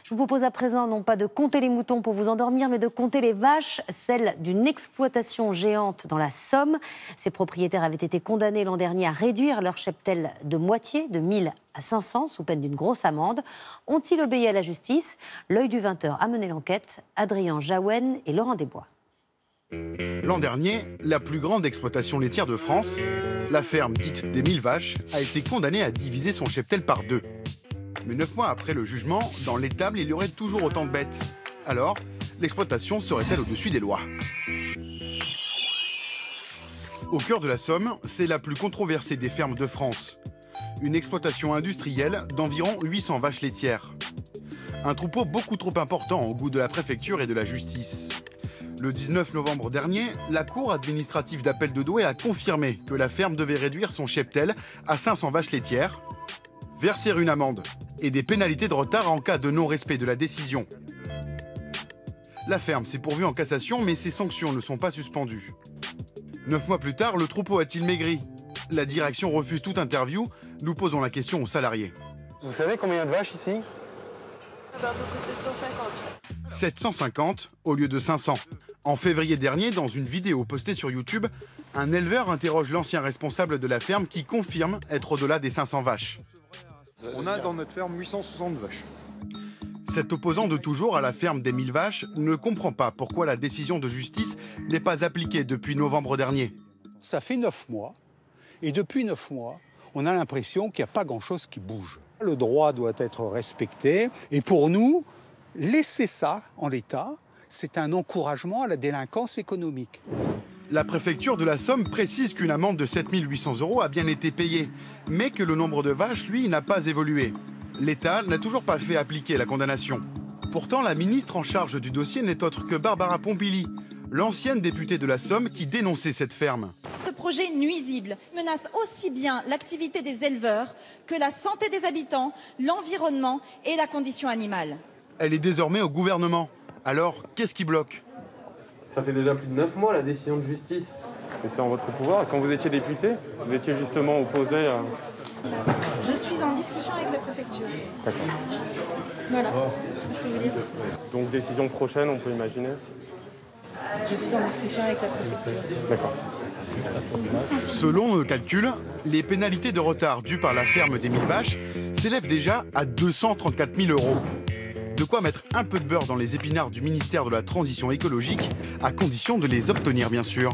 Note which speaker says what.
Speaker 1: Je vous propose à présent non pas de compter les moutons pour vous endormir, mais de compter les vaches, celles d'une exploitation géante dans la Somme. Ces propriétaires avaient été condamnés l'an dernier à réduire leur cheptel de moitié, de 1000 à 500, sous peine d'une grosse amende. Ont-ils obéi à la justice? L'œil du 20h a mené l'enquête. Adrien Jaouen et Laurent Desbois.
Speaker 2: L'an dernier, la plus grande exploitation laitière de France, la ferme dite des 1000 vaches, a été condamnée à diviser son cheptel par 2. Mais 9 mois après le jugement, dans l'étable, il y aurait toujours autant de bêtes. Alors, l'exploitation serait-elle au-dessus des lois? Au cœur de la Somme, c'est la plus controversée des fermes de France. Une exploitation industrielle d'environ 800 vaches laitières. Un troupeau beaucoup trop important au goût de la préfecture et de la justice. Le 19 novembre dernier, la Cour administrative d'appel de Douai a confirmé que la ferme devait réduire son cheptel à 500 vaches laitières, verser une amende et des pénalités de retard en cas de non-respect de la décision. La ferme s'est pourvue en cassation, mais ses sanctions ne sont pas suspendues. 9 mois plus tard, le troupeau a-t-il maigri? La direction refuse toute interview. Nous posons la question aux salariés.
Speaker 3: Vous savez combien il y a de vaches ici?
Speaker 4: À peu près 750.
Speaker 2: 750 au lieu de 500. En février dernier, dans une vidéo postée sur YouTube, un éleveur interroge l'ancien responsable de la ferme qui confirme être au-delà des 500 vaches.
Speaker 3: On a dans notre ferme 860 vaches.
Speaker 2: Cet opposant de toujours à la ferme des 1000 vaches ne comprend pas pourquoi la décision de justice n'est pas appliquée depuis novembre dernier.
Speaker 5: Ça fait 9 mois, et depuis 9 mois, on a l'impression qu'il n'y a pas grand-chose qui bouge. Le droit doit être respecté, et pour nous, laisser ça en l'état, c'est un encouragement à la délinquance économique.
Speaker 2: La préfecture de la Somme précise qu'une amende de 7 800 € a bien été payée, mais que le nombre de vaches, lui, n'a pas évolué. L'État n'a toujours pas fait appliquer la condamnation. Pourtant, la ministre en charge du dossier n'est autre que Barbara Pompili, l'ancienne députée de la Somme qui dénonçait cette ferme.
Speaker 6: Ce projet nuisible menace aussi bien l'activité des éleveurs que la santé des habitants, l'environnement et la condition animale.
Speaker 2: Elle est désormais au gouvernement. Alors, qu'est-ce qui bloque?
Speaker 7: Ça fait déjà plus de 9 mois la décision de justice. Et c'est en votre pouvoir. Quand vous étiez député, vous étiez justement opposé à...
Speaker 6: Je suis en discussion avec la préfecture.
Speaker 7: D'accord.
Speaker 6: Voilà. Je peux vous dire.
Speaker 7: Donc décision prochaine, on peut imaginer?
Speaker 6: Je suis en discussion avec la préfecture.
Speaker 7: D'accord.
Speaker 2: Selon nos calculs, les pénalités de retard dues par la ferme des 1000 vaches s'élèvent déjà à 234 000 €. De quoi mettre un peu de beurre dans les épinards du ministère de la Transition écologique, à condition de les obtenir bien sûr.